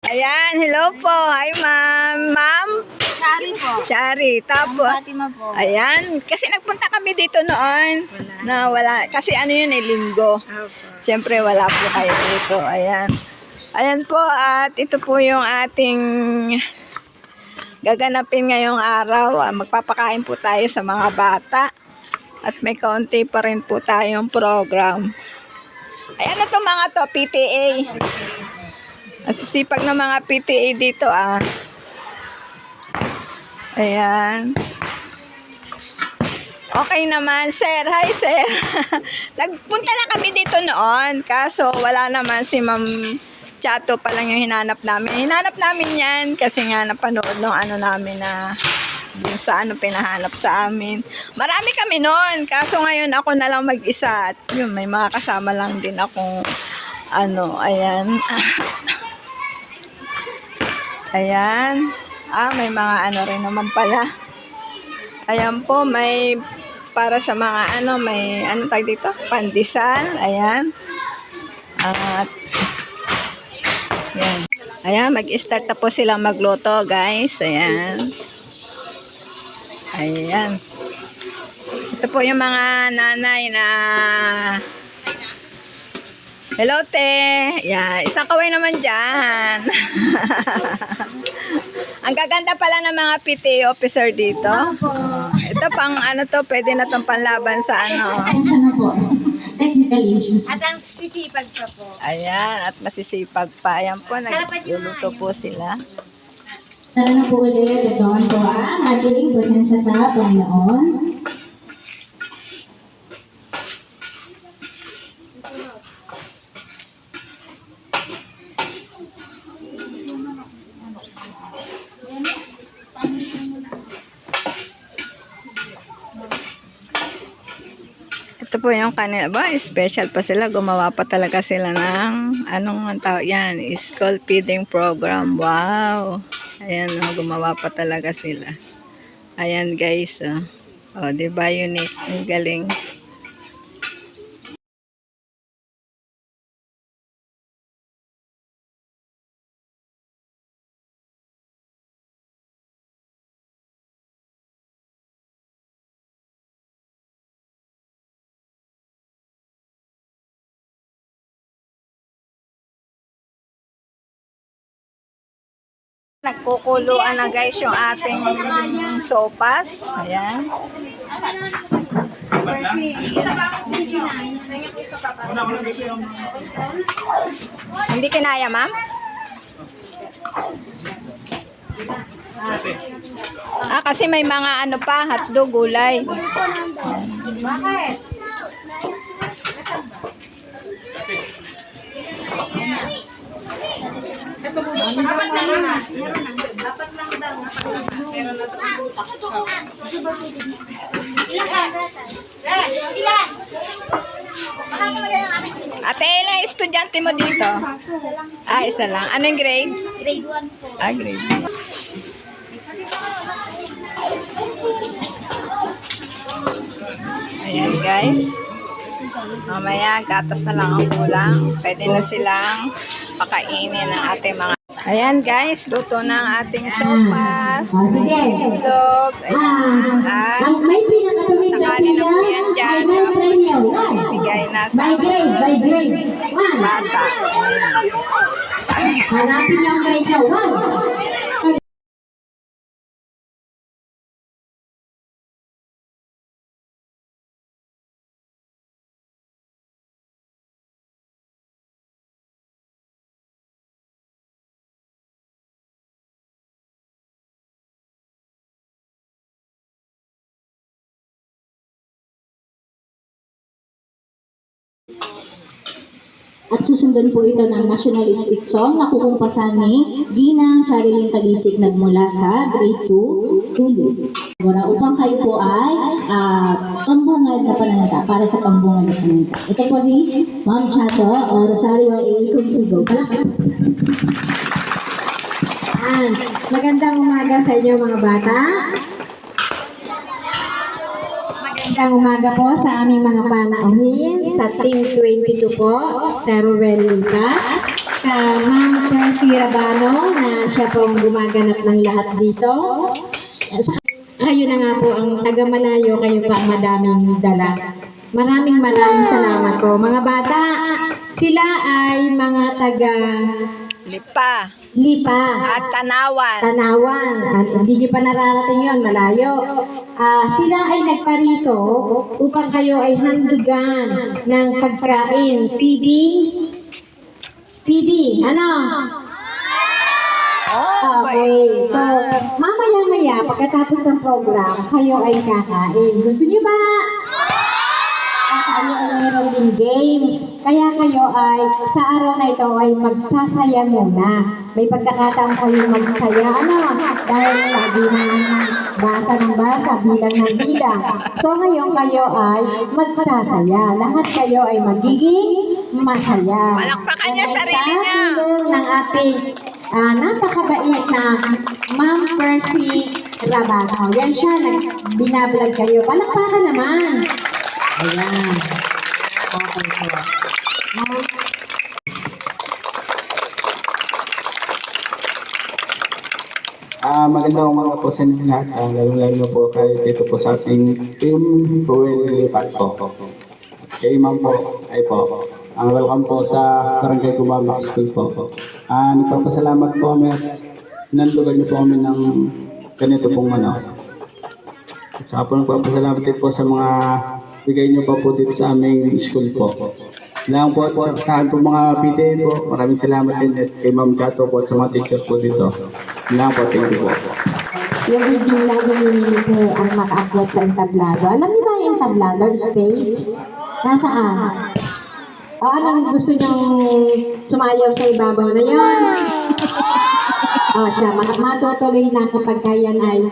Ayan, hello po. Hi, ma'am. Ma'am? Shari po. Shari. Tapos, Fatima po. ayan. Kasi nagpunta kami dito noon. Wala. Kasi ano yun linggo. Siyempre, wala po kayo dito. Ayan. Ayan po, at ito po yung ating gaganapin ngayong araw. Magpapakain po tayo sa mga bata. At may kaunti pa rin po tayong program. Ayan na to mga to, PTA. At sisipag ng mga PTA dito Ayan. Okay naman, sir. Hi, sir. Nagpunta na kami dito noon. Kaso wala naman si Ma'am Chato pa lang yung hinanap namin. Hinanap namin yan kasi nga napanood nung namin na dun sa pinahanap sa amin. Marami kami noon. Kaso ngayon ako na lang mag-isa. At yun, may mga kasama lang din akong ayan. Ayan. May mga rin naman pala. Ayan po, may para sa mga may tag dito? Pandesal. Ayan. At ayan. Ayan, mag-start na po sila magluto, guys. Ayan. Ayan. Ito po yung mga nanay na hello, te. Yan. Isang kaway naman dyan. Ang gaganda pala ng mga PTA officer dito. Ito pang pwede na itong panlaban sa Technical issues. At ang sisipag pa po. Ayan, at masisipag pa. Ayan po, nagluluto po sila. Tara na po ulit. Ito po ang ating presensya sa Panginoon. Ito po yung kanila. Special pa sila. Gumawa pa talaga sila ng anong tawag yan? School feeding program. Wow! Ayan, gumawa pa talaga sila. Ayan, guys. Diba unique? Ang galing. Nagkukuluan na guys yung ating sopas. Ayan. Hindi kinaya, ma'am? Kasi may mga pa, hotdog, gulay. Bakit? Dapat lang na. Dapat lang daw. Meron na sa butak. Ilan? Ate, ilang estudyante mo dito? Isa lang. Anong grade? Grade 1 po. Grade 1. Ayan guys. Mamaya, gatas na lang ang kulang. Pwede na silang pakainin ng ating mga. Ayan guys, luto na ang ating sopas. Itlog. Ayan. At may pinakatawid na nakali na po yan dyan. Ibigay na sa bata. Hanapin niyo ang grade niyo. At susundan po ito ng nationalistic song na kukumpasan ni Ginang Charilyn Talisik nagmula sa grade 2, Tulu. Upang kayo po ay pambungad na pananata, para sa pambungad na pananata. Ito po si Ma'am Chato o Rosario A. Consigo. Magandang umaga sa inyo mga bata. Magandang umaga po sa aming mga panauhin sa Team 22 po, Teruel Lita, Ma'am Percy Rabano na siya pong gumaganap ng lahat dito. Kayo na nga po ang taga-malayo, kayo pa ang madaming dala. Maraming salamat po. Mga bata, sila ay mga taga Lipa At Tanawan. Hindi nyo pa nararating yun, malayo. Sila ay nagparito upang kayo ay handugan ng pagkain. Feeding. Ano? Okay. So, mamaya-maya, pagkatapos ng program, kayo ay kakain. Gusto nyo ba? Tayo ay meron din games. Kaya kayo ay, sa araw na ito ay magsasaya muna. May pagkakataon kayo magsaya. Ano? Dahil lagi na basa ng basa, bilang ng bilang. So ngayon kayo ay magsasaya. Lahat kayo ay magiging masaya. Palakpakan niya sarili niya. Sa tulong ng ating napakabait na Ma'am Percy Rabano. Yan siya, binablog kayo. Palakpakan naman. Ayan. Okay po. Magandang umaga po sa inyo lahat. Lalo-lalo po kay dito po sa ating team Ruel Lipat po. Kay Ma'am po, welcome po sa Barangay Gumama School po. Nagpapasalamat po kami at nandugan niyo po kami ng ganito pong Saka po nagpapasalamat din po sa mga bigay niyo pa po dito sa aming school po. Lang po at sa akin po mga PTA po, maraming salamat din at kay Ma'am Chato po at sa mga teacher po dito. Lang po, thank you po. Yung video lagi ninilip ang makaakyat sa entablado. Alam niyo ba yung entablado stage? Nasaan? Anong gusto niyang sumayaw sa ibabaw na yun? Siya, matutuloy na kapag yan ay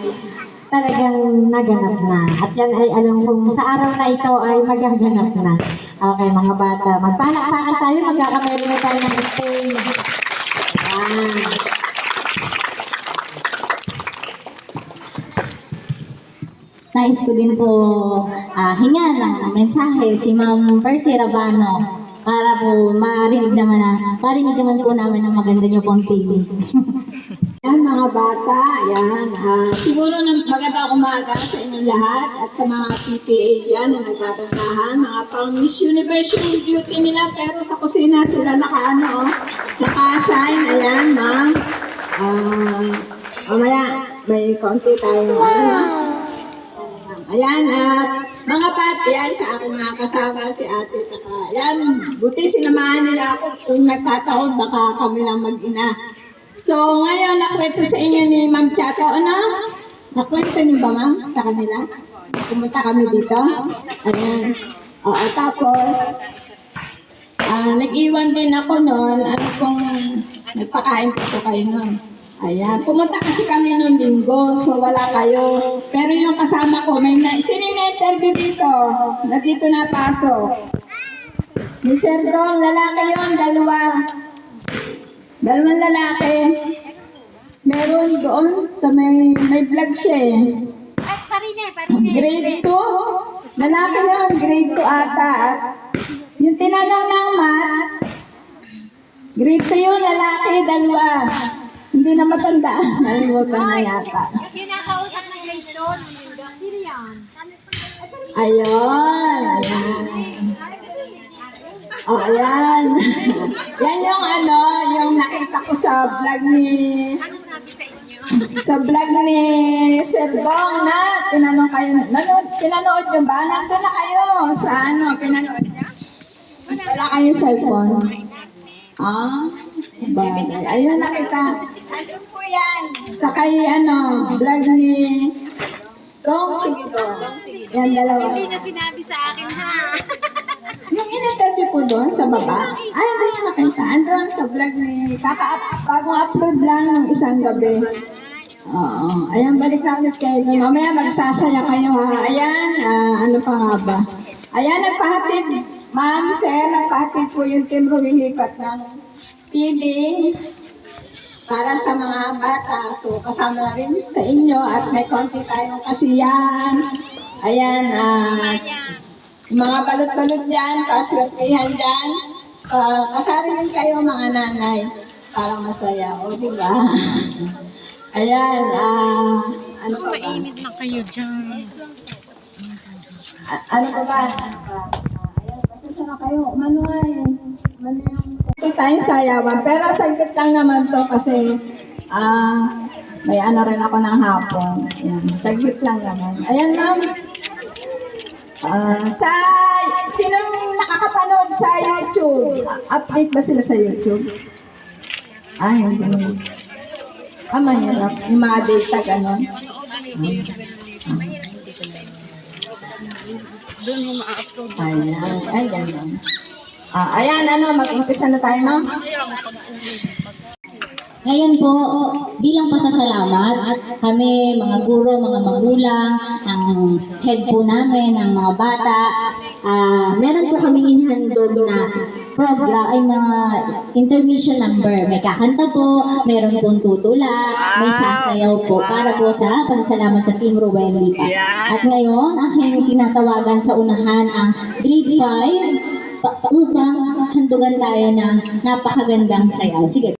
talagang naganap na. At yan ay alam kong sa araw na ito ay magaganap na. Okay, mga bata. Magpalakpakan tayo, magkakameri na tayo ng stage. Nais ko din po hingan ng mensahe si Ma'am Percy Rabano para po marinig naman po namin ang maganda niyo pong TV. Yan mga bata, yan. Siguro magandang umaga sa inyong lahat at sa mga PTA dyan na nagtatandahan. Mga pang Miss Universe yung beauty nila pero sa kusina sila naka-assign. Ayan, ma'am. Mamaya, may konti tayo. Ayan, mga bata, yan sa aking mga kasama si ate. Yan, buti sinamahan nila ako kung nagtataon baka kami lang mag-ina. So, ngayon, nakwento sa inyo ni Ma'am Chato. Nakwento niyo ba, ma'am, sa kanila? Pumunta kami dito. Ayan. Tapos, nag-iwan din ako noon. Nagpakain po kayo noon. Ayan. Pumunta kasi kami noong linggo, so wala kayo. Pero yung kasama ko, sino yung na-interview dito? Na dito napasok. Ni Sir Dong, lalaki yun, dalawang lalaki. Meron doon sa may vlog siya eh. Grade 2. Lalaki yun, grade 2 ata. Yung tinanong ng math, grade 2 yun, lalaki, dalawa. Hindi na matandaan. Nalimutan na yata. Yung nakausap ng grade 2, sino yan? Ayun. Ayan. Yan yung nakita ko sa vlog ni Sir Dong na tinanong kayo. Pinanood nyo ba? Nandun na kayo sa pinanood niya? Wala kayong cellphone? Bagay. Ayun nakita. Ano po yan? Sa kay vlog ni Dong Sigido. Yan dalawa. Hindi na sinabi sa akin, ha? Yung in-interview po doon sa baba, hindi nyo nakita. Andun sa vlog ni bagong upload lang ng isang gabi. Oo. Ayan, balik na ulit kayo. Mamaya magsasaya kayo ha. Ayan, ano pa nga ba? Ayan, nagpahatid. Ma'am, sir, nagpahatid po yung team Ruhilipat ng feeding para sa mga bata. So, kasama na rin sa inyo at may konti tayong kasiyahan. Ayan, mga balot-balot dyan, paswertihan dyan. kasari rin kayo mga nanay. Parang masaya. O, di ba? Ayan, ano pa ba? Mainit na kayo dyan. Ano pa ba? Ayan, pasensya na kayo. Manuhay. Ito tayong sayawan. Pero saglit lang naman to kasi may ano rin ako ng hapon. Ayan, saglit lang naman. Ayan, ma'am. Sinong nakakapanood sa YouTube? Update ba sila sa YouTube? Ay, hindi. Mahirap. Yung mga data, gano'n. Ayan. Ay, gano'n. Ayan, mag-umpisa na tayo, ma'am. Ngayon po, bilang pasasalamat, kami, mga guro, mga magulang, ang head po namin, ang mga bata, meron po kami inhandog na program, ay mga intermission number. May kakanta po, meron pong tutula, may sasayaw po, para po sa pagsalamat sa Team Ruelita. At ngayon, aking tinatawagan sa unahan ang grade 5, upang handugan tayo ng napakagandang sayaw. Sige.